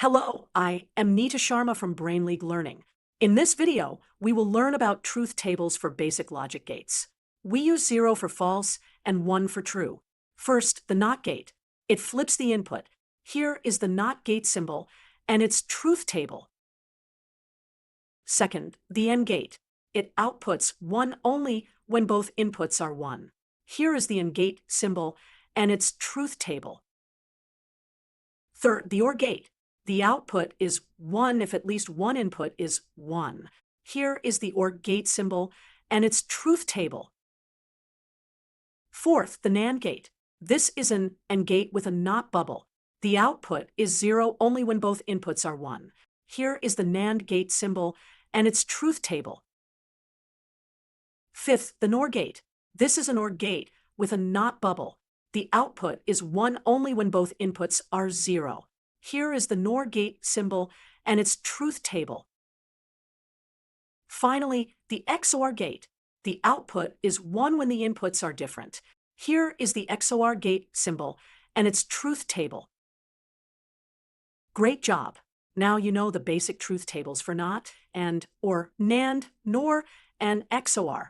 Hello, I am Neeta Sharma from Brain League Learning. In this video, we will learn about truth tables for basic logic gates. We use 0 for false and 1 for true. First, the NOT gate. It flips the input. Here is the NOT gate symbol and its truth table. Second, the AND gate. It outputs 1 only when both inputs are 1. Here is the AND gate symbol and its truth table. Third, the OR gate. The output is 1 if at least one input is 1. Here is the OR gate symbol and its truth table. Fourth, the NAND gate. This is an AND gate with a NOT bubble. The output is 0 only when both inputs are 1. Here is the NAND gate symbol and its truth table. Fifth, the NOR gate. This is an OR gate with a NOT bubble. The output is 1 only when both inputs are 0. Here is the NOR gate symbol and its truth table. Finally, the XOR gate. The output is 1 when the inputs are different. Here is the XOR gate symbol and its truth table. Great job! Now you know the basic truth tables for NOT, AND, OR, NAND, NOR, and XOR.